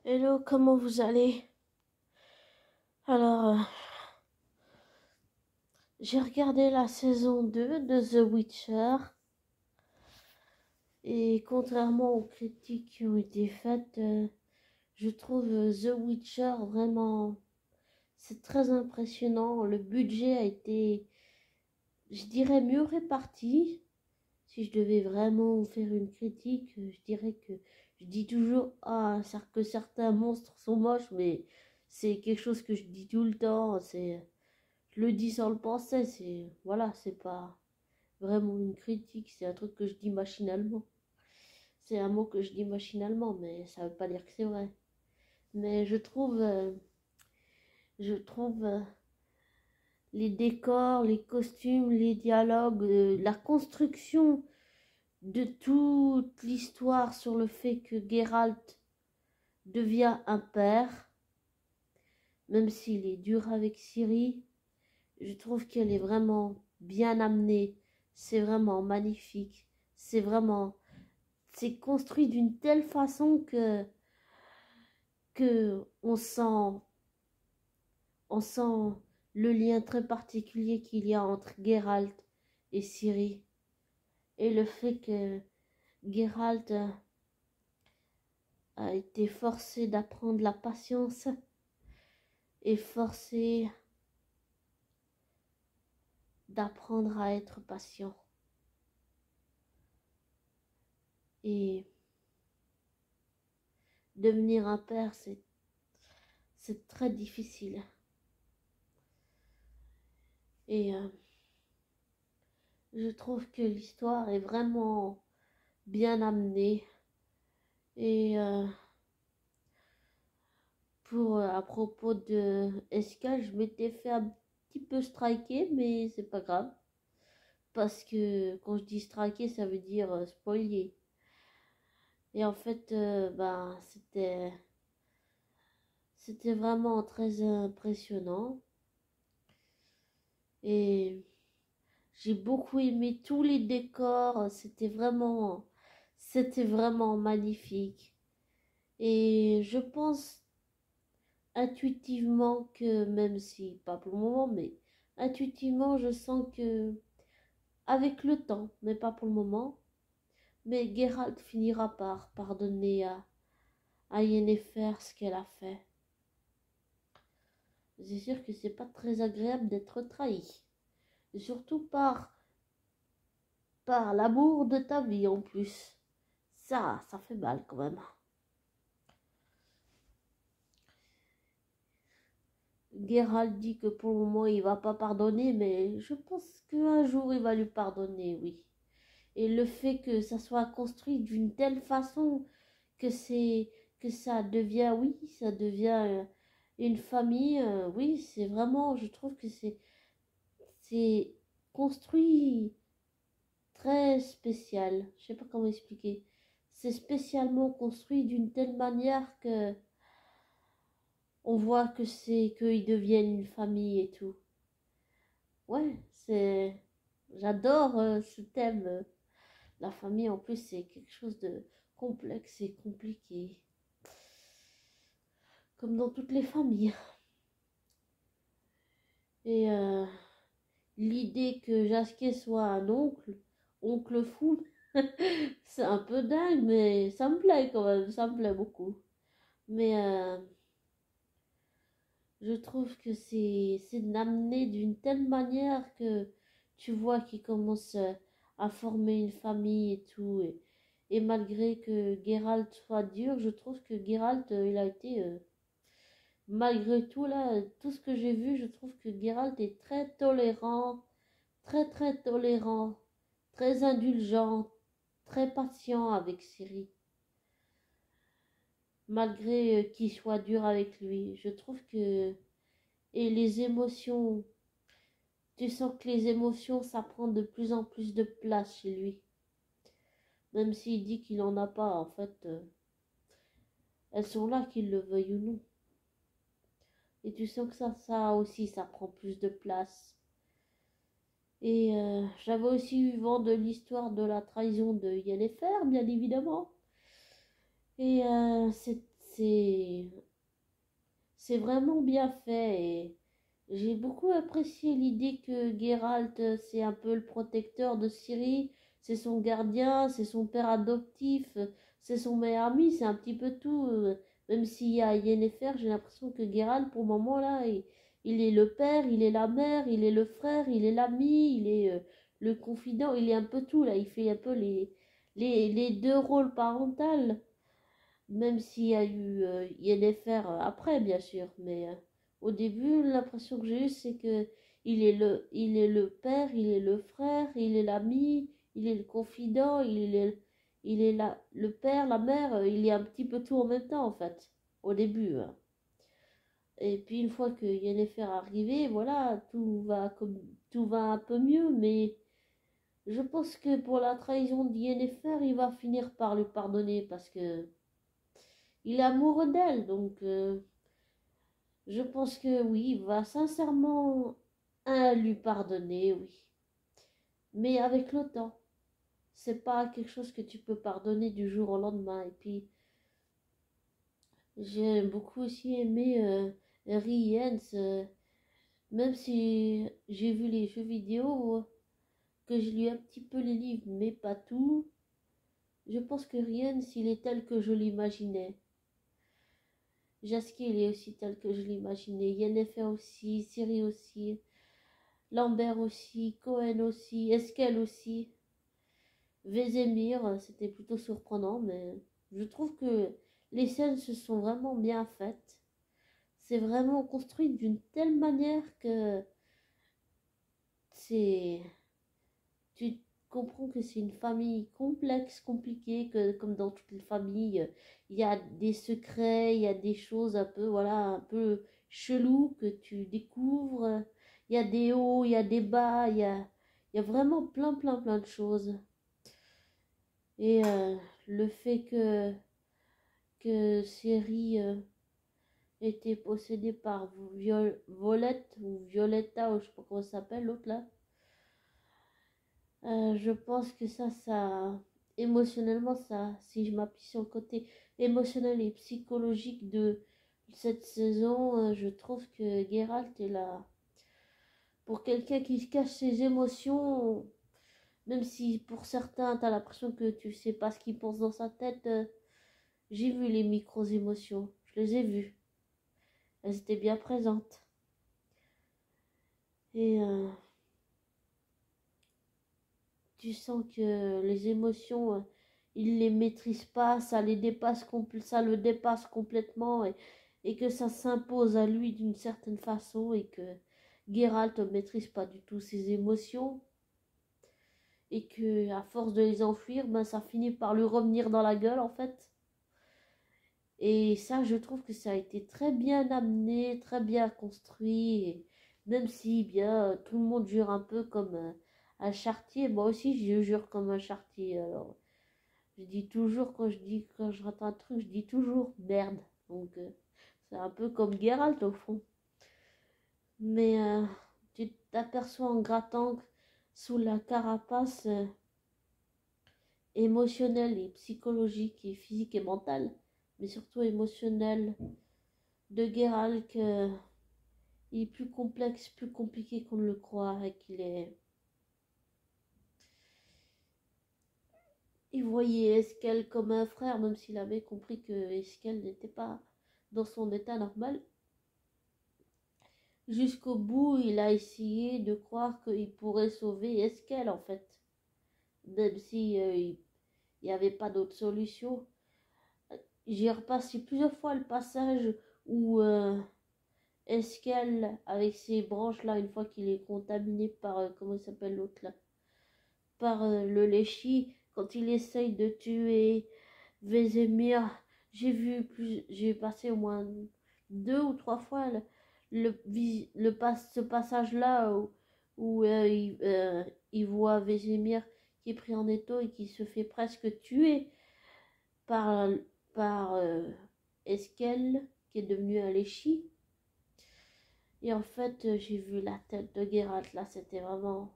Hello, comment vous allez? Alors, j'ai regardé la saison 2 de The Witcher et contrairement aux critiques qui ont été faites, je trouve The Witcher vraiment, c'est très impressionnant. Le budget a été, je dirais, mieux réparti. Si je devais vraiment faire une critique, je dirais que je dis toujours que certains monstres sont moches, mais c'est quelque chose que je dis tout le temps. Je le dis sans le penser, c'est pas vraiment une critique, c'est un truc que je dis machinalement. C'est un mot que je dis machinalement, mais ça veut pas dire que c'est vrai. Mais je trouve les décors, les costumes, les dialogues, la construction de toute l'histoire sur le fait que Geralt devient un père, même s'il est dur avec Ciri, je trouve qu'elle est vraiment bien amenée. C'est vraiment magnifique. C'est construit d'une telle façon que on sent le lien très particulier qu'il y a entre Geralt et Ciri. Et le fait que Geralt a été forcé d'apprendre la patience et forcé d'apprendre à être patient. Et devenir un père, c'est très difficile. Et je trouve que l'histoire est vraiment bien amenée. Et à propos de Escal, je m'étais fait un petit peu striker, mais c'est pas grave. Parce que quand je dis striker, ça veut dire spoiler. Et en fait, c'était vraiment très impressionnant. Et j'ai beaucoup aimé tous les décors. C'était vraiment magnifique. Et je pense intuitivement que, même si pas pour le moment, mais intuitivement, je sens que avec le temps, mais pas pour le moment, mais Geralt finira par pardonner à Yennefer ce qu'elle a fait. C'est sûr que c'est pas très agréable d'être trahi, et surtout par l'amour de ta vie en plus. Ça fait mal quand même. Geralt dit que pour le moment il va pas pardonner, mais je pense qu'un jour il va lui pardonner, oui. Et le fait que ça soit construit d'une telle façon que c'est que ça devient, oui, ça devient une famille, oui, c'est vraiment, je trouve que c'est construit très spécial. Je sais pas comment expliquer. C'est spécialement construit d'une telle manière que on voit que c'est qu'ils deviennent une famille et tout. Ouais, j'adore ce thème. La famille, en plus, c'est quelque chose de complexe et compliqué, comme dans toutes les familles. Et l'idée que Jasquet soit un oncle fou, c'est un peu dingue, mais ça me plaît quand même, ça me plaît beaucoup. Mais je trouve que c'est amené d'une telle manière que tu vois qu'il commence à former une famille et tout. Et malgré que Geralt soit dur, je trouve que Geralt, il a été, malgré tout, là, tout ce que j'ai vu, je trouve que Geralt est très tolérant, très très tolérant, très indulgent, très patient avec Ciri. Malgré qu'il soit dur avec lui, je trouve que... Et les émotions, tu sens que les émotions, ça prend de plus en plus de place chez lui. Même s'il dit qu'il n'en a pas, en fait, elles sont là, qu'il le veuille ou non. Et tu sens que ça aussi, ça prend plus de place. Et j'avais aussi eu vent de l'histoire de la trahison de Yennefer, bien évidemment. Et c'est c'est vraiment bien fait et j'ai beaucoup apprécié l'idée que Geralt, c'est un peu le protecteur de Ciri, c'est son gardien, c'est son père adoptif, c'est son meilleur ami, c'est un petit peu tout. Même s'il y a Yennefer, j'ai l'impression que Geralt, pour le moment là, il est le père, il est la mère, il est le frère, il est l'ami, il est le confident, il est un peu tout là. Il fait un peu les deux rôles parentaux, même s'il y a eu Yennefer après, bien sûr, mais au début, l'impression que j'ai eue, c'est que il est le père, il est le frère, il est l'ami, il est le confident, il est le père, la mère, il est un petit peu tout en même temps, en fait, au début, hein. Et puis une fois que Yennefer est arrivé, voilà, tout va un peu mieux, mais je pense que pour la trahison de Yennefer, il va finir par lui pardonner parce que il est amoureux d'elle, donc je pense que oui, il va sincèrement lui pardonner, oui. Mais avec le temps, c'est pas quelque chose que tu peux pardonner du jour au lendemain. Et puis, j'ai beaucoup aussi aimé Riens, même si j'ai vu les jeux vidéo, que je lis un petit peu les livres, mais pas tout. Je pense que Riens, il est tel que je l'imaginais. Jaskier, il est aussi tel que je l'imaginais. Yennefer aussi, Ciri aussi. Lambert aussi, Cohen aussi, Eskel aussi, Vézémir, c'était plutôt surprenant, mais je trouve que les scènes se sont vraiment bien faites. C'est vraiment construit d'une telle manière que c'est... Tu comprends que c'est une famille complexe, compliquée, que comme dans toutes les familles, il y a des secrets, il y a des choses un peu, voilà, un peu chelou que tu découvres. Il y a des hauts, il y a des bas, il y a vraiment plein de choses. Et le fait que Ciri était possédée par Violette ou Violetta, ou je sais pas comment ça s'appelle l'autre là, je pense que émotionnellement, ça, si je m'appuie sur le côté émotionnel et psychologique de cette saison, je trouve que Geralt est là. Pour quelqu'un qui se cache ses émotions, même si pour certains, tu as l'impression que tu sais pas ce qu'il pense dans sa tête, j'ai vu les micro-émotions, je les ai vues. Elles étaient bien présentes. Et tu sens que les émotions, il les maîtrise pas, ça le dépasse complètement et que ça s'impose à lui d'une certaine façon et que Geralt ne maîtrise pas du tout ses émotions et que à force de les enfuir, ben ça finit par lui revenir dans la gueule en fait. Et ça, je trouve que ça a été très bien amené, très bien construit. Et même si, bien, tout le monde jure un peu comme un chartier, moi aussi, je jure comme un chartier. Alors, je dis toujours, quand je rate un truc, je dis toujours merde. Donc, c'est un peu comme Geralt au fond. Mais tu t'aperçois en grattant sous la carapace émotionnelle et psychologique et physique et mentale, mais surtout émotionnelle de Geralt que il est plus complexe, plus compliqué qu'on ne le croit et qu'il est... Il voyait Eskel comme un frère, même s'il avait compris que Eskel n'était pas dans son état normal. Jusqu'au bout, il a essayé de croire qu'il pourrait sauver Eskel, en fait. Même si il n'y avait pas d'autre solution. J'ai repassé plusieurs fois le passage où Eskel, avec ses branches là, une fois qu'il est contaminé par, comment il s'appelle l'autre là, par le Léchi, quand il essaye de tuer Vézémir, j'ai passé au moins 2 ou 3 fois ce passage-là où il voit Vézémir qui est pris en étau et qui se fait presque tuer par, par Eskel, qui est devenu un Léchi. Et en fait, j'ai vu la tête de Geralt, là, c'était vraiment...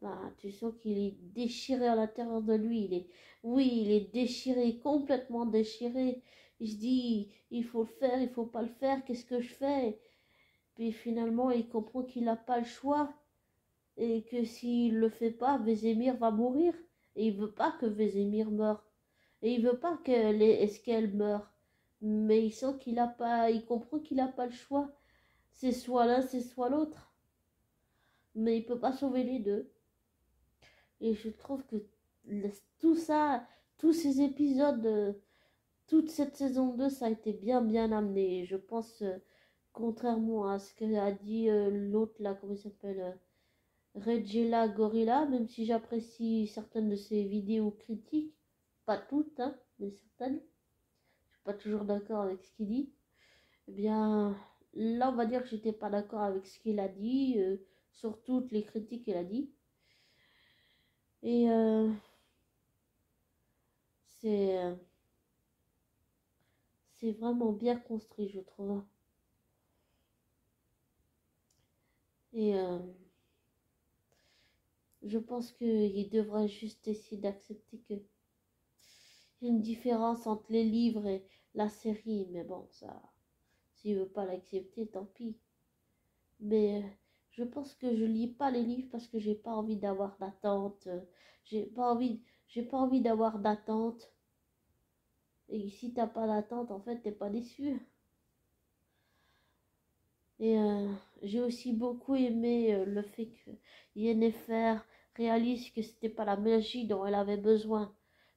Bah, tu sens qu'il est déchiré à l'intérieur de lui. Oui, il est déchiré, complètement déchiré. il se dit, il faut le faire, il faut pas le faire, qu'est-ce que je fais? Puis finalement, il comprend qu'il n'a pas le choix et que s'il le fait pas, Vézémir va mourir. Et il veut pas que Vézémir meure. Et il veut pas que Esquelle meure. Mais il sent qu'il a pas, il comprend qu'il n'a pas le choix. C'est soit l'un, c'est soit l'autre. Mais il peut pas sauver les deux. Et je trouve que tout ça, tous ces épisodes, toute cette saison 2, ça a été bien amené. Et je pense, contrairement à ce qu'a dit l'autre là, comment il s'appelle, Regella Gorilla, même si j'apprécie certaines de ses vidéos critiques, pas toutes, hein, mais certaines, je suis pas toujours d'accord avec ce qu'il dit. Eh bien, là, on va dire que j'étais pas d'accord avec ce qu'il a dit, sur toutes les critiques qu'il a dit. Et c'est euh, c'est vraiment bien construit, je trouve. Et je pense qu'il devrait juste essayer d'accepter qu'il y a une différence entre les livres et la série. Mais bon, ça, s'il veut pas l'accepter, tant pis. Mais je pense que je lis pas les livres parce que j'ai pas envie d'avoir d'attente. J'ai pas envie d'avoir d'attente. Et si t'as pas d'attente, en fait, t'es pas déçu. Et j'ai aussi beaucoup aimé le fait que Yennefer réalise que c'était pas la magie dont elle avait besoin,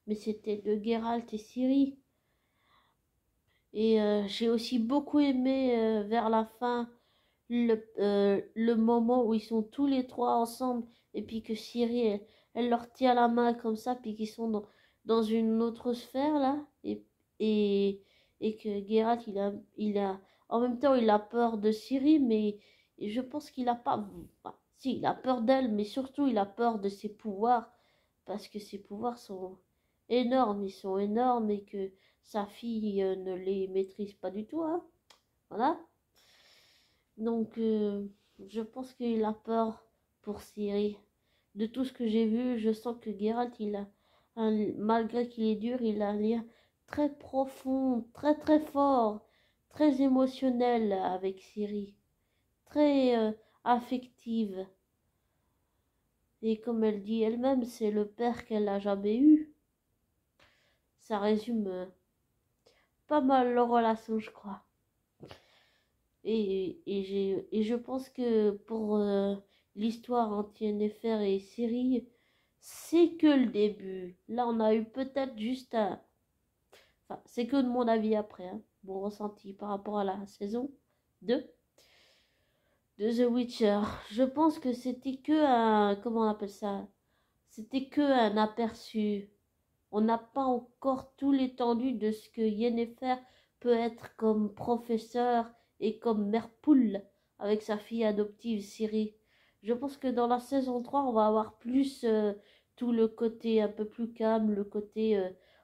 mais c'était de Geralt et Ciri. Et j'ai aussi beaucoup aimé vers la fin le moment où ils sont tous les trois ensemble et puis que Ciri elle leur tient la main comme ça puis qu'ils sont dans une autre sphère là et, et que Geralt il a en même temps il a peur de Ciri mais je pense qu'il a pas enfin, si il a peur d'elle mais surtout il a peur de ses pouvoirs parce que ses pouvoirs sont énormes, ils sont énormes et que sa fille ne les maîtrise pas du tout, hein. Voilà. Donc, je pense qu'il a peur pour Ciri. De tout ce que j'ai vu, je sens que Geralt, malgré qu'il est dur, il a un lien très profond, très fort, très émotionnel avec Ciri, très affective. Et comme elle dit elle-même, c'est le père qu'elle a jamais eu. Ça résume pas mal leur relation, je crois. Et je pense que pour l'histoire entre Yennefer et Ciri, c'est que le début. Là, on a eu peut-être juste un... Enfin, c'est que de mon avis après, hein, mon ressenti par rapport à la saison 2 de The Witcher. Je pense que c'était que un... Comment on appelle ça? C'était que un aperçu. On n'a pas encore tout l'étendue de ce que Yennefer peut être comme professeur et comme mère poule avec sa fille adoptive Ciri. Je pense que dans la saison 3, on va avoir plus tout le côté un peu plus calme, le côté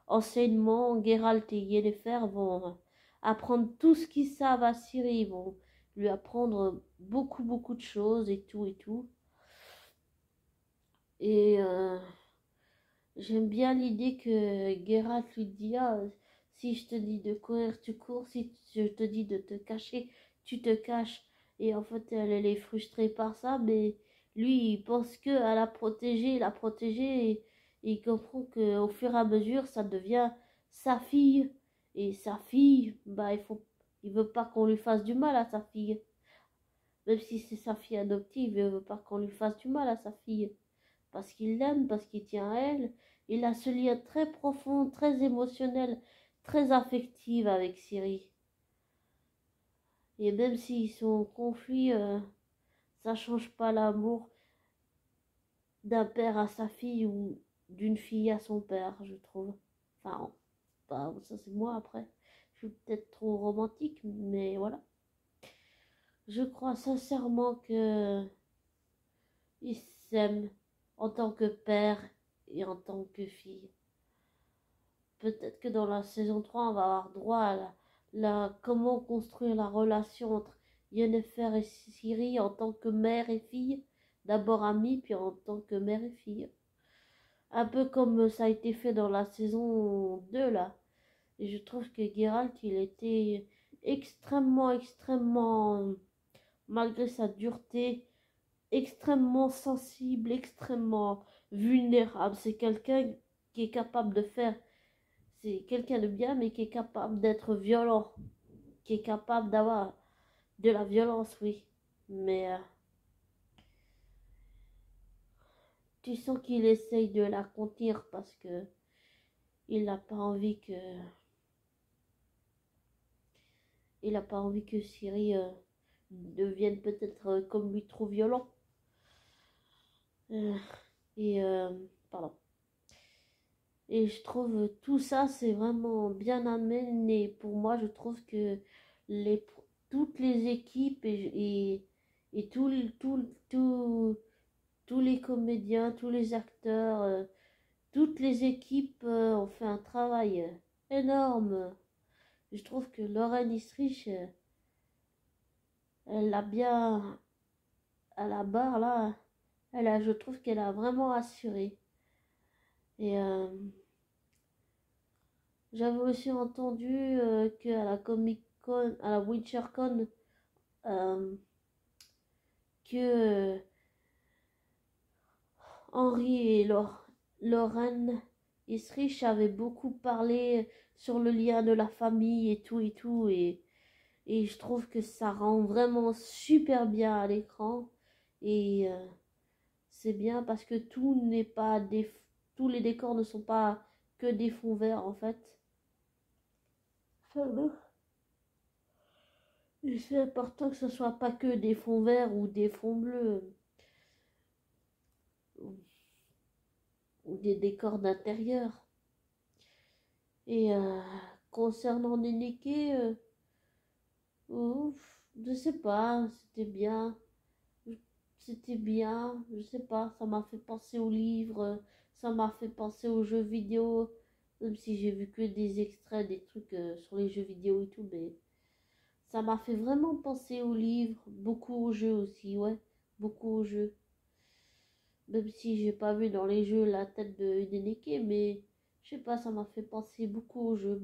enseignement. Geralt et Yennefer vont apprendre tout ce qu'ils savent à Ciri. Ils vont lui apprendre beaucoup de choses et tout et tout. Et j'aime bien l'idée que Geralt lui dit ah, si je te dis de courir, tu cours, si je te dis de te cacher, tu te caches. Et en fait, elle est frustrée par ça, mais lui, il pense que à la protéger, et il comprend qu'au fur et à mesure, ça devient sa fille. Et sa fille, bah, il veut pas qu'on lui fasse du mal à sa fille. Même si c'est sa fille adoptive, il veut pas qu'on lui fasse du mal à sa fille parce qu'il l'aime, parce qu'il tient à elle. Il a ce lien très profond, très émotionnel, très affectif avec Ciri. Et même s'ils sont conflits, ça change pas l'amour d'un père à sa fille ou d'une fille à son père, je trouve. Enfin, bah, ça c'est moi après. Je suis peut-être trop romantique, mais voilà. Je crois sincèrement que ils s'aiment en tant que père et en tant que fille. Peut-être que dans la saison 3 on va avoir droit à comment construire la relation entre Yennefer et Ciri en tant que mère et fille. D'abord amie, puis en tant que mère et fille. Un peu comme ça a été fait dans la saison 2, là. Et je trouve que Geralt, il était extrêmement, malgré sa dureté, extrêmement sensible, extrêmement vulnérable. C'est quelqu'un qui est capable de faire, c'est quelqu'un de bien, mais qui est capable d'être violent, qui est capable d'avoir de la violence, oui. Mais tu sens qu'il essaye de la contenir parce que il n'a pas envie que il n'a pas envie que Ciri devienne peut-être comme lui trop violent. Euh, et pardon. Et je trouve tout ça c'est vraiment bien amené. Pour moi, je trouve que les toutes les équipes et tous les comédiens, tous les acteurs, toutes les équipes ont fait un travail énorme. Je trouve que Lauren Estrich, elle a bien à la barre là. Je trouve qu'elle a vraiment assuré. Et j'avais aussi entendu qu'à la Comic Con, à la WitcherCon, euh, que Henry et Lauren Estrich avaient beaucoup parlé sur le lien de la famille et tout et tout. Et je trouve que ça rend vraiment super bien à l'écran. Et c'est bien parce que tout n'est pas tous les décors ne sont pas que des fonds verts en fait. Et c'est important que ce soit pas que des fonds verts ou des fonds bleus ou des décors d'intérieur. Et concernant Neneke, je sais pas, c'était bien, je sais pas, ça m'a fait penser au livre, ça m'a fait penser aux jeux vidéo, même si j'ai vu que des extraits, des trucs sur les jeux vidéo et tout, mais ça m'a fait vraiment penser au livre, beaucoup aux jeux aussi, ouais, beaucoup aux jeux. Même si j'ai pas vu dans les jeux la tête de Neneke, mais je sais pas, ça m'a fait penser beaucoup aux jeux,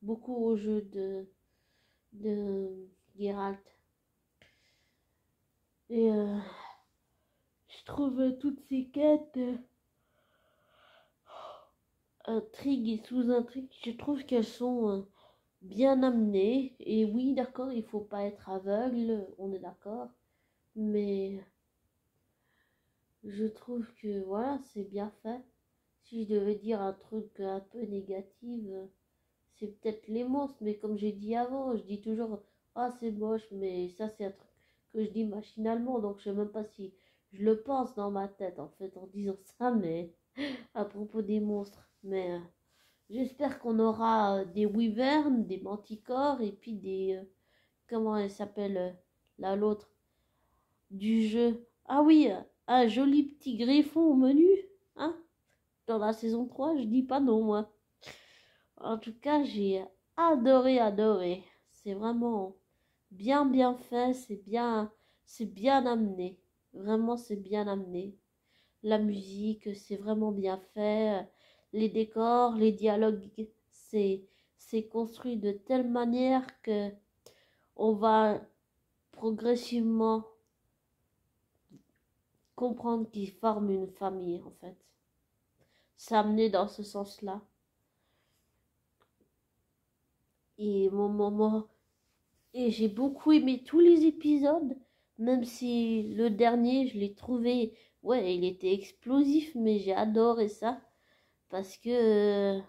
beaucoup aux jeux de Geralt. Et je trouve toutes ces quêtes, intrigues et sous-intrigues, je trouve qu'elles sont bien amenées. Et oui, d'accord, il faut pas être aveugle, on est d'accord. Mais je trouve que voilà, c'est bien fait. Si je devais dire un truc un peu négatif, c'est peut-être les monstres. Mais comme j'ai dit avant, je dis toujours, ah c'est moche, mais ça c'est un truc que je dis machinalement. Donc je sais même pas si je le pense dans ma tête en fait en disant ça, mais à propos des monstres. Mais j'espère qu'on aura des wyverns, des manticores et puis des... comment elle s'appelle là l'autre du jeu. Ah oui, un joli petit griffon au menu. Hein, dans la saison 3 je dis pas non, moi. En tout cas, j'ai adoré. C'est vraiment bien fait, c'est bien amené. Vraiment, c'est bien amené. La musique, c'est vraiment bien fait. Les décors, les dialogues, c'est c'est construit de telle manière que on va progressivement comprendre qu'ils forment une famille en fait. C'est amené dans ce sens-là. Et mon moment et j'ai beaucoup aimé tous les épisodes, même si le dernier, je l'ai trouvé, ouais, il était explosif, mais j'ai adoré ça parce que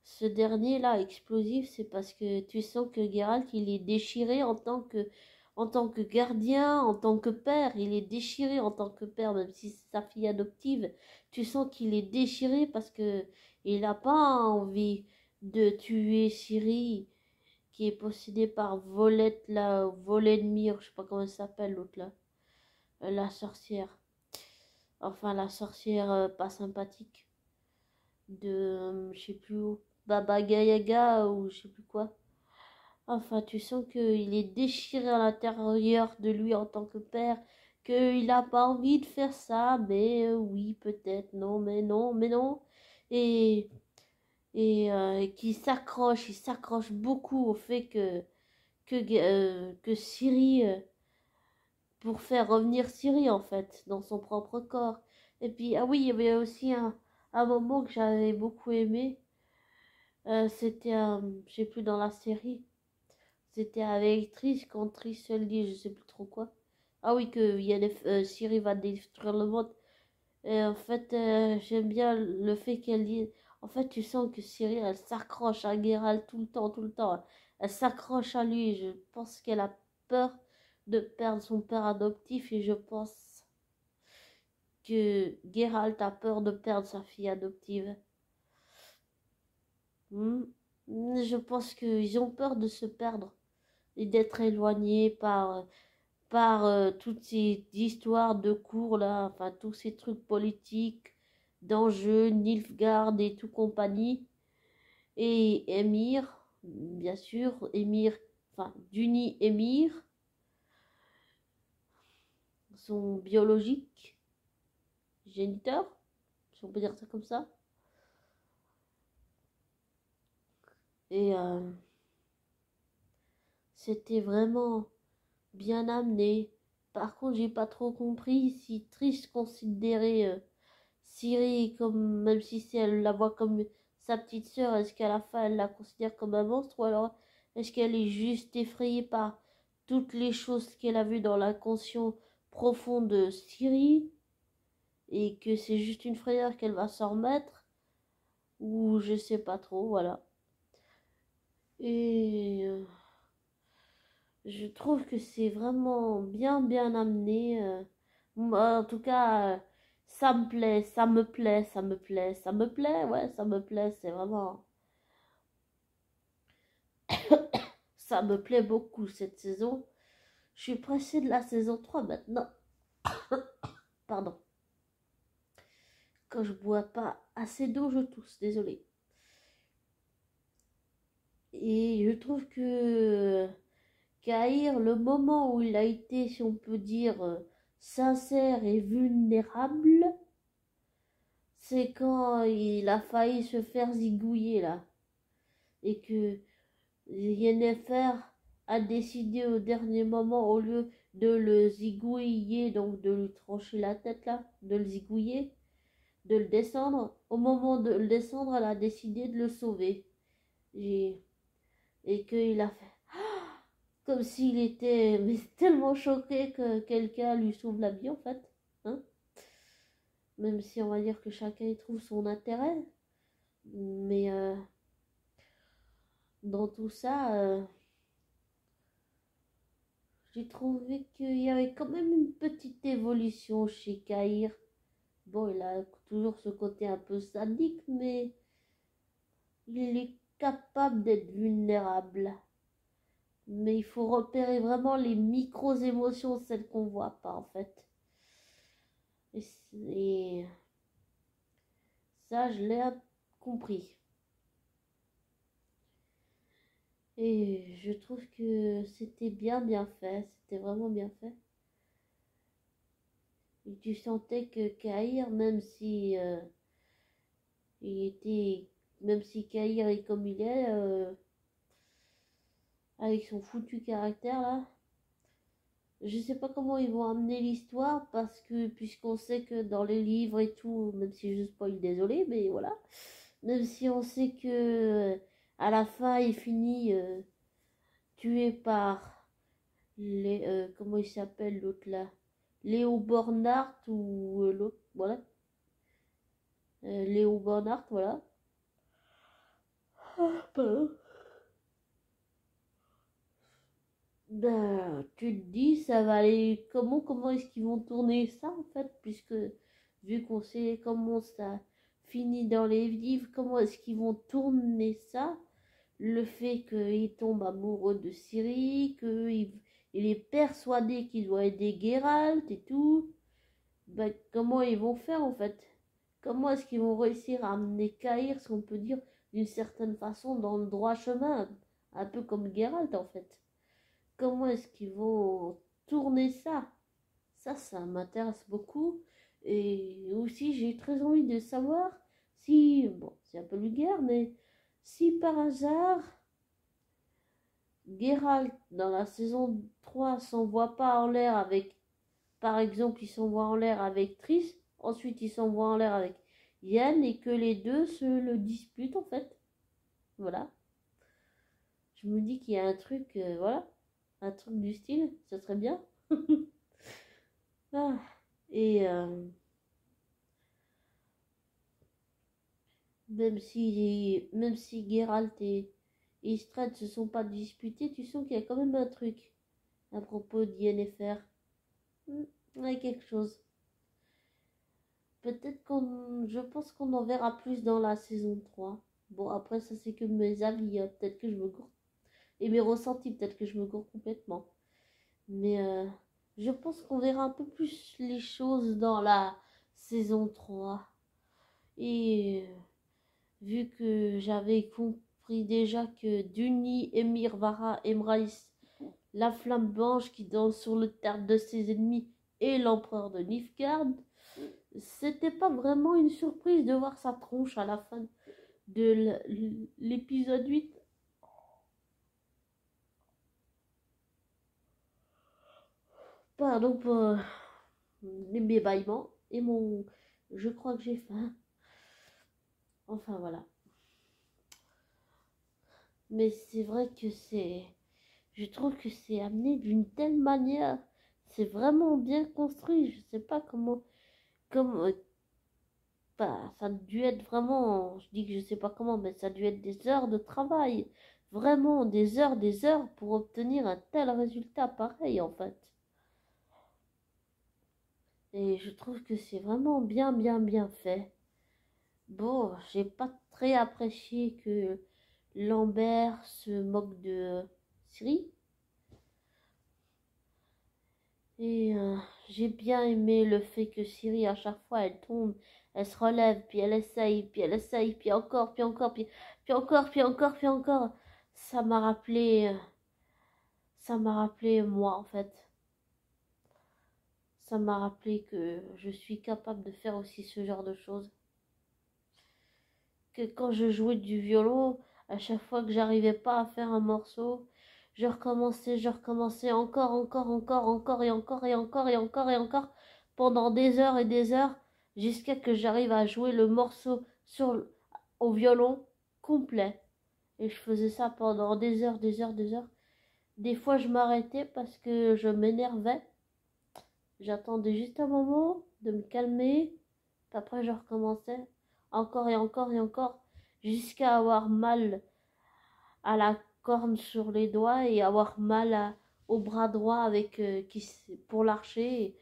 ce dernier-là, explosif, c'est parce que tu sens que Geralt, il est déchiré en tant que gardien, en tant que père, il est déchiré en tant que père, même si c'est sa fille adoptive. Tu sens qu'il est déchiré parce que il n'a pas envie de tuer Ciri, qui est possédée par Volette, la Volenmir, je sais pas comment elle s'appelle, l'autre là, la sorcière. Enfin, la sorcière pas sympathique de, je sais plus où, Baba Yaga ou je sais plus quoi. Enfin, tu sens qu'il est déchiré à l'intérieur de lui en tant que père, qu'il n'a pas envie de faire ça, mais oui, peut-être, non, mais non, mais non. Et, et qui s'accroche, il s'accroche beaucoup au fait que Ciri, pour faire revenir Ciri en fait, dans son propre corps. Et puis, ah oui, il y avait aussi un moment que j'avais beaucoup aimé, c'était, je sais plus, dans la série, c'était avec Triss, quand Triss elle dit, je sais plus trop quoi. Ah oui, que Ciri va détruire le monde. Et en fait, j'aime bien le fait qu'elle dise. En fait, tu sens que Cyril, elle s'accroche à Geralt tout le temps, tout le temps. Elle s'accroche à lui. Je pense qu'elle a peur de perdre son père adoptif et je pense que Geralt a peur de perdre sa fille adoptive. Hmm. Je pense qu'ils ont peur de se perdre et d'être éloignés par toutes ces histoires de cours là, enfin tous ces trucs politiques, d'enjeux, Nilfgaard et tout compagnie. Et Émir, bien sûr, Émir, enfin Duny Émir, son biologique géniteur, si on peut dire ça comme ça. Et c'était vraiment bien amené. Par contre, j'ai pas trop compris si Trish considérait Ciri comme, même si elle la voit comme sa petite sœur, est-ce qu'à la fin elle la considère comme un monstre ou alors est-ce qu'elle est juste effrayée par toutes les choses qu'elle a vues dans l'inconscient profond de Ciri et que c'est juste une frayeur qu'elle va s'en remettre ou je sais pas trop, voilà. Et je trouve que c'est vraiment bien amené. Moi, en tout cas, ça me plaît, ça me plaît, ça me plaît, ça me plaît, ouais, ça me plaît, c'est vraiment... Ça me plaît beaucoup cette saison. Je suis pressée de la saison 3 maintenant. Pardon. Quand je bois pas assez d'eau, je tousse, désolée. Et je trouve que Cahir, le moment où il a été, si on peut dire, sincère et vulnérable, c'est quand il a failli se faire zigouiller là. Et que Yennefer a décidé au dernier moment, au lieu de le zigouiller, donc de lui trancher la tête là, de le zigouiller, de le descendre, au moment de le descendre, elle a décidé de le sauver. Et qu'il a fait comme s'il était mais tellement choqué que quelqu'un lui sauve la vie en fait. Hein, même si on va dire que chacun y trouve son intérêt. Mais dans tout ça, j'ai trouvé qu'il y avait quand même une petite évolution chez Cahir. Bon, il a toujours ce côté un peu sadique, mais il est capable d'être vulnérable. Mais il faut repérer vraiment les micro-émotions, celles qu'on voit pas en fait. Et ça, je l'ai compris. Et je trouve que c'était bien fait, c'était vraiment bien fait. Et tu sentais que Kahir, même si il était, même si Kahir est comme il est, avec son foutu caractère là, je sais pas comment ils vont amener l'histoire parce que puisqu'on sait que dans les livres et tout, même si je spoil, désolé, mais voilà, même si on sait que à la fin il finit tué par les comment il s'appelle l'autre là, Léo Bornhardt ou l'autre, voilà, Léo Bornhardt, voilà. Pardon. Ben, tu te dis, ça va aller. Comment est-ce qu'ils vont tourner ça en fait, puisque vu qu'on sait comment ça finit dans les livres, comment est-ce qu'ils vont tourner ça? Le fait qu'il tombe amoureux de Ciri, il est persuadé qu'il doit aider Geralt et tout. Ben, comment ils vont faire en fait? Comment est-ce qu'ils vont réussir à amener Cahir, si on peut dire, d'une certaine façon, dans le droit chemin, un peu comme Geralt en fait? Comment est-ce qu'ils vont tourner ça? Ça m'intéresse beaucoup. Et aussi, j'ai très envie de savoir si, bon, c'est un peu vulgaire, mais si par hasard, Geralt, dans la saison 3 s'envoie pas en l'air avec, par exemple, il s'envoie en l'air avec Triss, ensuite il s'envoie en l'air avec Yen, et que les deux se le disputent, en fait. Voilà. Je me dis qu'il y a un truc, voilà, un truc du style, ça serait bien. Ah, et même si Geralt et Strahd se sont pas disputés, tu sens qu'il y a quand même un truc à propos de Yennefer. Il y a quelque chose. Peut-être je pense qu'on en verra plus dans la saison 3. Bon, après, ça c'est que mes avis, hein. Peut-être que je me gourre. Et mes ressentis, peut-être que je me gourre complètement. Mais je pense qu'on verra un peu plus les choses dans la saison 3. Et vu que j'avais compris déjà que Duny, Emir, Vara, Emrys, la flamme blanche qui danse sur le terre de ses ennemis et l'empereur de Nilfgaard, c'était pas vraiment une surprise de voir sa tronche à la fin de l'épisode 8. Pardon pour les bébâillements et mon... Je crois que j'ai faim. Enfin voilà. Mais c'est vrai que c'est... Je trouve que c'est amené d'une telle manière. C'est vraiment bien construit. Je sais pas comment... Comme... Bah, ça a dû être vraiment... Je dis que je sais pas comment, mais ça a dû être des heures de travail. Vraiment des heures pour obtenir un tel résultat pareil en fait. Et je trouve que c'est vraiment bien, bien, bien fait. Bon, j'ai pas très apprécié que Lambert se moque de Ciri. Et j'ai bien aimé le fait que Ciri, à chaque fois, elle tombe, elle se relève, puis elle essaye, puis encore, puis encore, puis encore, puis encore, puis encore. Ça m'a rappelé, ça m'a rappelé moi, en fait. Ça m'a rappelé que je suis capable de faire aussi ce genre de choses. Que quand je jouais du violon, à chaque fois que j'arrivais pas à faire un morceau, je recommençais encore, encore, encore, encore et encore et encore et encore et encore pendant des heures et des heures jusqu'à que j'arrive à jouer le morceau au violon complet. Et je faisais ça pendant des heures, des heures, des heures. Des fois, je m'arrêtais parce que je m'énervais. J'attendais juste un moment de me calmer. Puis après, je recommençais encore et encore et encore jusqu'à avoir mal à la corne sur les doigts et avoir mal au bras droit avec pour l'archer.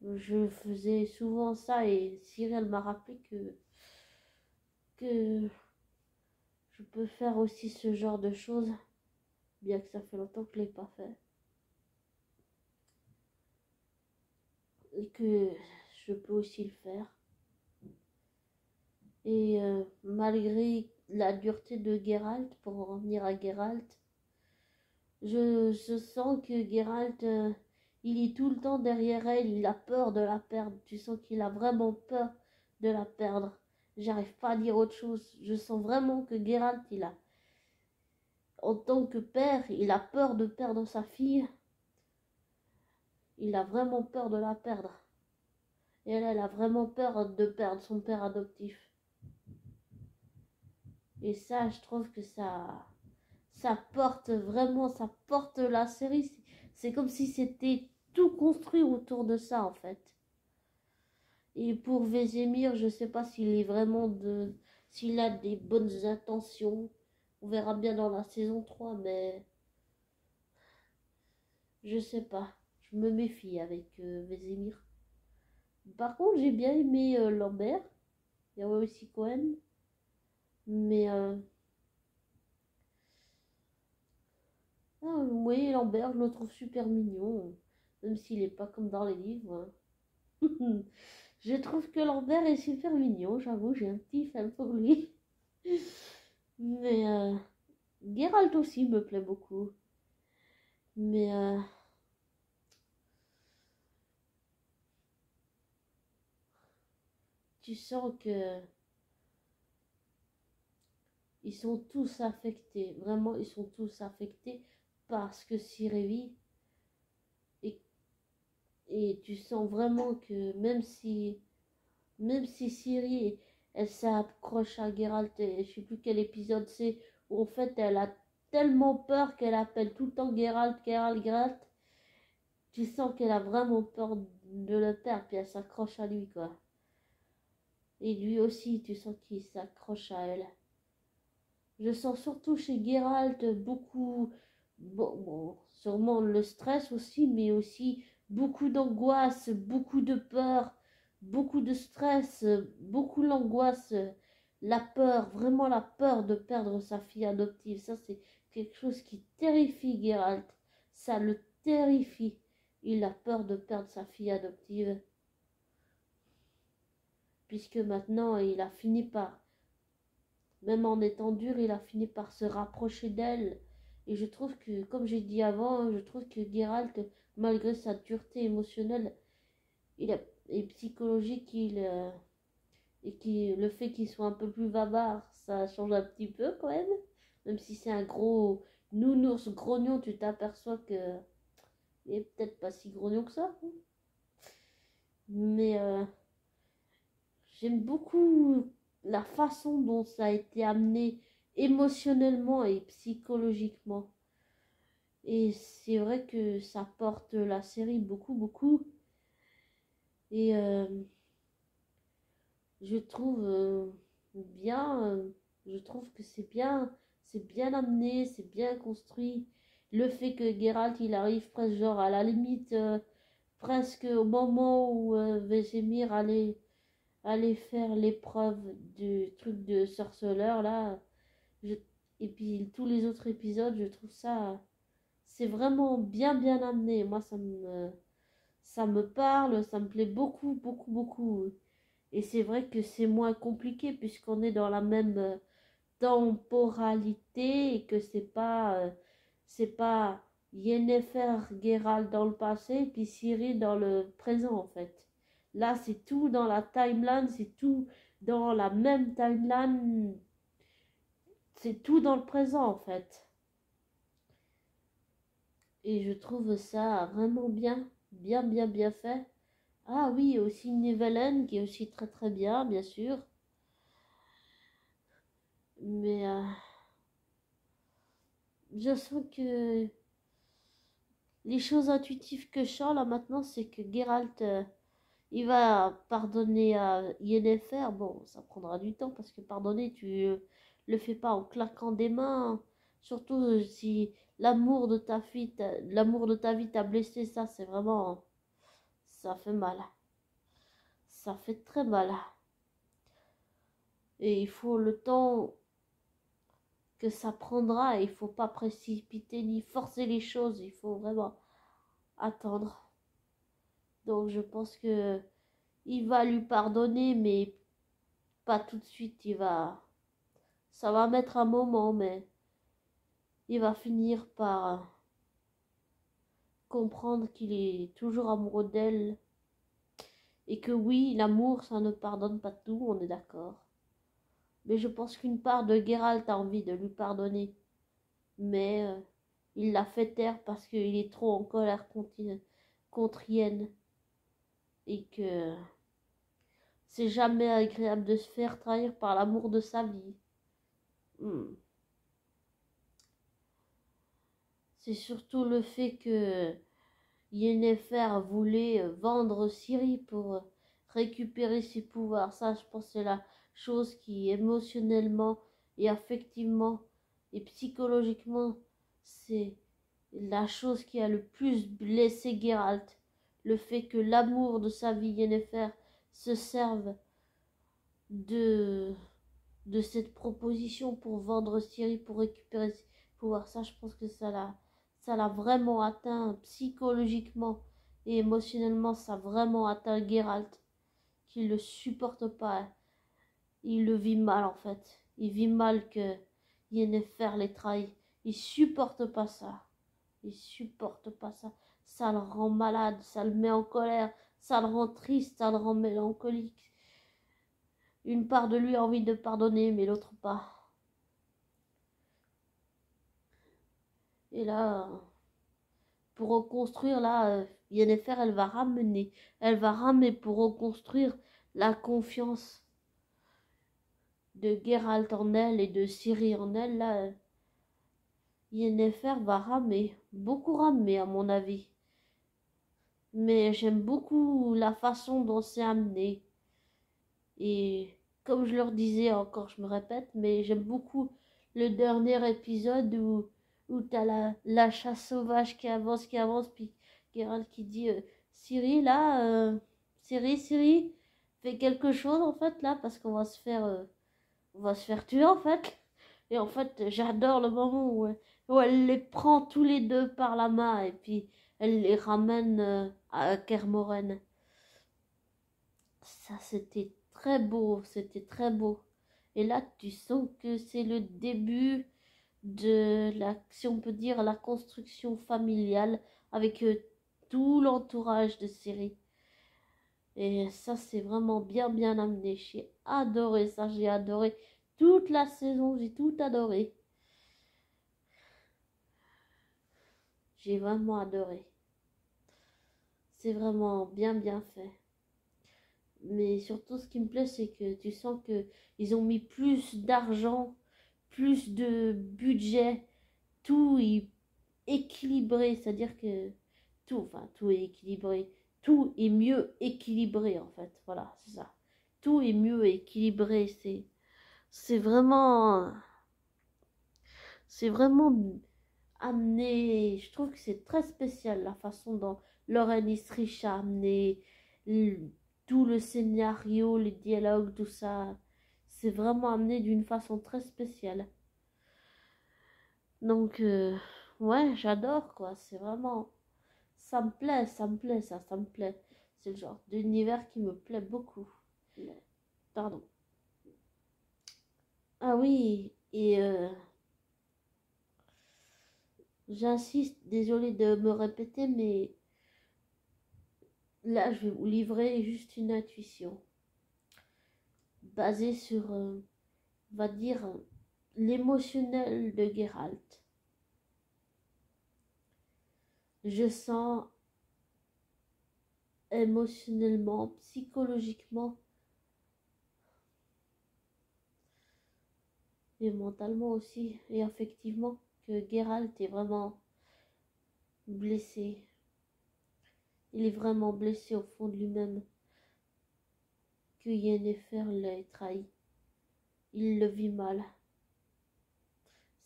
Je faisais souvent ça et Cyril m'a rappelé que je peux faire aussi ce genre de choses, bien que ça fait longtemps que je l'ai pas fait. Et que je peux aussi le faire. Et malgré la dureté de Geralt, pour en revenir à Geralt, je sens que Geralt, il est tout le temps derrière elle, il a peur de la perdre. Tu sens qu'il a vraiment peur de la perdre. J'arrive pas à dire autre chose. Je sens vraiment que Geralt, en tant que père, il a peur de perdre sa fille. Il a vraiment peur de la perdre. Et elle a vraiment peur de perdre son père adoptif. Et ça, je trouve que ça porte vraiment, ça porte la série. C'est comme si c'était tout construit autour de ça, en fait. Et pour Vesemir, je sais pas s'il a des bonnes intentions. On verra bien dans la saison 3, mais je sais pas. Je me méfie avec Vesemir. Par contre, j'ai bien aimé Lambert. Il y a aussi Cohen. Mais oui, Lambert, je le trouve super mignon. Même s'il est pas comme dans les livres, hein. Je trouve que Lambert est super mignon, j'avoue, j'ai un petit fan pour lui. Mais Geralt aussi me plaît beaucoup. Mais tu sens que Ils sont tous affectés. Vraiment, ils sont tous affectés parce que Ciri vit. Et, et tu sens vraiment que même si Ciri, elle s'accroche à Geralt, et je sais plus quel épisode c'est, où en fait elle a tellement peur qu'elle appelle tout le temps Geralt, Geralt, Geralt. Tu sens qu'elle a vraiment peur de le perdre, puis elle s'accroche à lui, quoi. Et lui aussi, tu sens qu'il s'accroche à elle. Je sens surtout chez Geralt beaucoup, bon, sûrement le stress aussi, mais aussi beaucoup d'angoisse, beaucoup de peur, beaucoup de stress, beaucoup l'angoisse, la peur, vraiment la peur de perdre sa fille adoptive. Ça, c'est quelque chose qui terrifie Geralt. Ça le terrifie. Il a peur de perdre sa fille adoptive, puisque maintenant il a fini par, même en étant dur, il a fini par se rapprocher d'elle. Et je trouve que, comme j'ai dit avant, je trouve que Geralt, malgré sa dureté émotionnelle et psychologique, le fait qu'il soit un peu plus bavard, ça change un petit peu quand même. Même si c'est un gros nounours grognon, tu t'aperçois que il est peut-être pas si grognon que ça. Mais j'aime beaucoup la façon dont ça a été amené émotionnellement et psychologiquement. Et c'est vrai que ça porte la série beaucoup, beaucoup. Et je trouve je trouve que c'est bien amené, c'est bien construit. Le fait que Geralt, il arrive presque genre à la limite, presque au moment où Vesemir allait faire l'épreuve du truc de sorceleur là. Je, et puis tous les autres épisodes, je trouve ça, c'est vraiment bien amené. Moi, ça me parle, ça me plaît beaucoup, beaucoup, beaucoup. Et c'est vrai que c'est moins compliqué puisqu'on est dans la même temporalité et que c'est pas Yennefer Geralt dans le passé puis Ciri dans le présent en fait. Là, c'est tout dans la timeline, c'est tout dans la même timeline, c'est tout dans le présent en fait. Et je trouve ça vraiment bien fait. Ah oui, aussi Nivellen qui est aussi très bien, bien sûr. Mais je sens que les choses intuitives que je sens là maintenant, c'est que Geralt, il va pardonner à Yennefer. Bon, ça prendra du temps parce que pardonner, tu le fais pas en claquant des mains. Surtout si l'amour de ta vie t'a blessé, ça c'est vraiment, ça fait mal. Ça fait très mal. Et il faut le temps que ça prendra. Il faut pas précipiter ni forcer les choses. Il faut vraiment attendre. Donc je pense que il va lui pardonner, mais pas tout de suite. Ça va mettre un moment, mais il va finir par comprendre qu'il est toujours amoureux d'elle et que oui, l'amour, ça ne pardonne pas tout, on est d'accord. Mais je pense qu'une part de Geralt a envie de lui pardonner, mais il l'a fait taire parce qu'il est trop en colère contre Yen et que c'est jamais agréable de se faire trahir par l'amour de sa vie. C'est surtout le fait que Yennefer voulait vendre Ciri pour récupérer ses pouvoirs. Ça, je pense, c'est la chose qui émotionnellement et affectivement et psychologiquement, c'est la chose qui a le plus blessé Geralt. Le fait que l'amour de sa vie, Yennefer, se serve de, de cette proposition pour vendre Ciri, pour récupérer ses pouvoirs. Ça, je pense que ça l'a vraiment atteint psychologiquement et émotionnellement. Ça a vraiment atteint Geralt, qui le supporte pas. Il le vit mal en fait. Il vit mal que Yennefer les trahit. Il supporte pas ça. Il supporte pas ça. Ça le rend malade, ça le met en colère, ça le rend triste, ça le rend mélancolique. Une part de lui a envie de pardonner, mais l'autre pas. Et là, pour reconstruire, là, Yennefer, elle va ramer pour reconstruire la confiance de Geralt en elle et de Ciri en elle. Là, Yennefer va ramer, beaucoup ramer à mon avis. Mais j'aime beaucoup la façon dont c'est amené. Et comme je leur disais encore, je me répète, mais j'aime beaucoup le dernier épisode où t'as la chasse sauvage qui avance, puis Geralt qui dit Ciri, là, Ciri, fais quelque chose en fait là, parce on va se faire tuer en fait. Et en fait, j'adore le moment où elle les prend tous les deux par la main et puis elle les ramène à Kermoren. Ça, c'était très beau, c'était très beau. Et là, tu sens que c'est le début de la, si on peut dire, la construction familiale avec tout l'entourage de Ciri. Et ça, c'est vraiment bien, bien amené. J'ai adoré ça, j'ai adoré toute la saison, j'ai tout adoré. J'ai vraiment adoré. C'est vraiment bien, bien fait. Mais surtout, ce qui me plaît, c'est que tu sens que ils ont mis plus d'argent, plus de budget, tout est équilibré, c'est-à-dire que tout est équilibré, tout est mieux équilibré en fait, voilà, c'est ça. Tout est mieux équilibré, c'est vraiment, c'est vraiment amené. Je trouve que c'est très spécial la façon dont Lauren Estrich a amené tout le scénario, les dialogues, tout ça. C'est vraiment amené d'une façon très spéciale. Donc, ouais, j'adore quoi. C'est vraiment. Ça me plaît, ça me plaît. C'est le genre d'univers qui me plaît beaucoup. Pardon. Ah oui, et j'insiste, désolé de me répéter, mais là, je vais vous livrer juste une intuition basée sur, on va dire, l'émotionnel de Geralt. Je sens émotionnellement, psychologiquement et mentalement aussi, et affectivement, que Geralt est vraiment blessé. Il est vraiment blessé au fond de lui-même, que Yennefer l'ait trahi. Il le vit mal.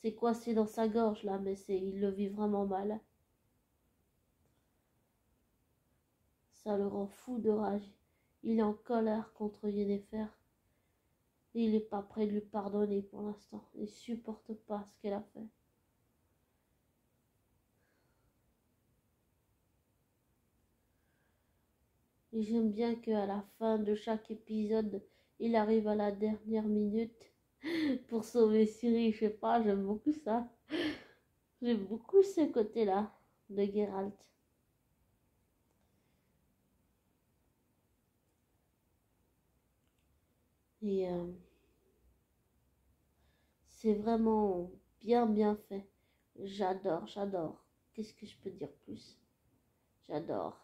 C'est coincé dans sa gorge là, mais il le vit vraiment mal. Ça le rend fou de rage. Il est en colère contre Yennefer. Et il n'est pas prêt de lui pardonner pour l'instant. Il supporte pas ce qu'elle a fait. Et j'aime bien qu'à la fin de chaque épisode, il arrive à la dernière minute pour sauver Ciri. Je sais pas, j'aime beaucoup ça. J'aime beaucoup ce côté-là de Geralt. Et c'est vraiment bien bien fait. J'adore, j'adore. Qu'est-ce que je peux dire plus? J'adore.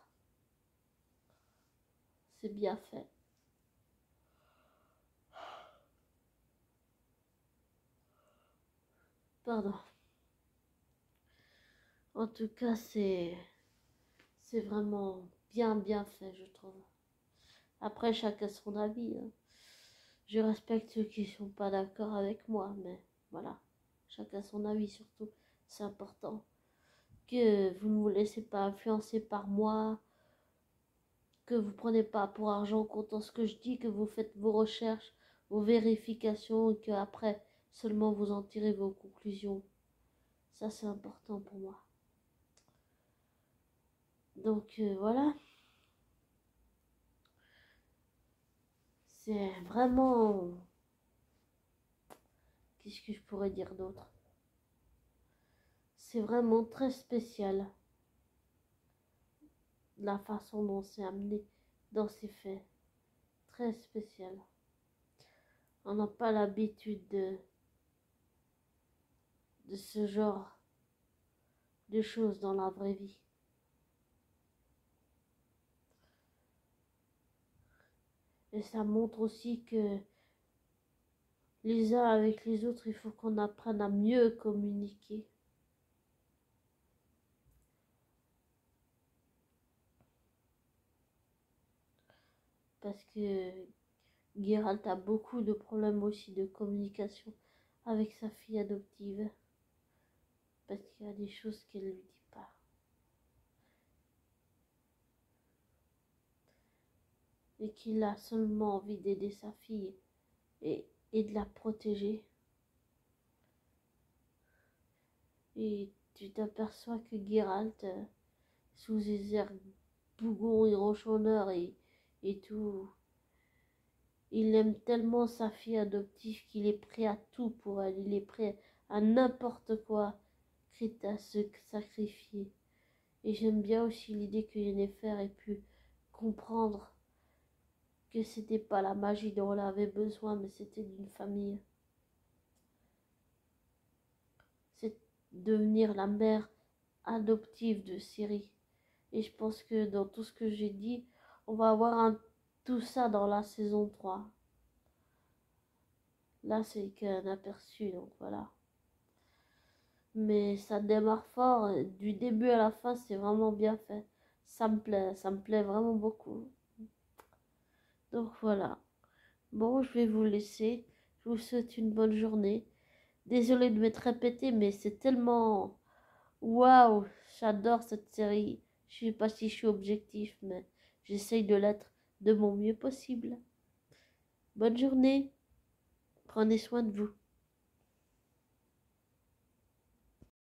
C'est bien fait. Pardon. En tout cas, c'est vraiment bien bien fait, je trouve. Après, chacun son avis. Hein. Je respecte ceux qui ne sont pas d'accord avec moi, mais voilà. Chacun son avis surtout. C'est important que vous ne vous laissez pas influencer par moi, que vous prenez pas pour argent comptant ce que je dis, que vous faites vos recherches, vos vérifications et que après seulement vous en tirez vos conclusions. Ça, c'est important pour moi. Donc voilà, c'est vraiment... Qu'est-ce que je pourrais dire d'autre? C'est vraiment très spécial la façon dont c'est amené dans ces faits. Très spécial. On n'a pas l'habitude de ce genre de choses dans la vraie vie. Et ça montre aussi que les uns avec les autres, il faut qu'on apprenne à mieux communiquer. Parce que Geralt a beaucoup de problèmes aussi de communication avec sa fille adoptive. Parce qu'il y a des choses qu'elle ne lui dit pas. Et qu'il a seulement envie d'aider sa fille et de la protéger. Et tu t'aperçois que Geralt, sous ses airs bougons et ronchonneurs et tout, il aime tellement sa fille adoptive qu'il est prêt à tout pour elle. Il est prêt à n'importe quoi, quitte à se sacrifier. Et j'aime bien aussi l'idée que Yennefer ait pu comprendre que c'était pas la magie dont elle avait besoin, mais c'était d'une famille. C'est devenir la mère adoptive de Ciri. Et je pense que dans tout ce que j'ai dit, on va avoir tout ça dans la saison 3. Là, c'est qu'un aperçu, donc voilà. Mais ça démarre fort, du début à la fin, c'est vraiment bien fait. Ça me plaît vraiment beaucoup. Donc voilà. Bon, je vais vous laisser. Je vous souhaite une bonne journée. Désolée de m'être répétée, mais c'est tellement... Waouh, j'adore cette série. Je sais pas si je suis objectif, mais j'essaye de l'être de mon mieux possible. Bonne journée. Prenez soin de vous.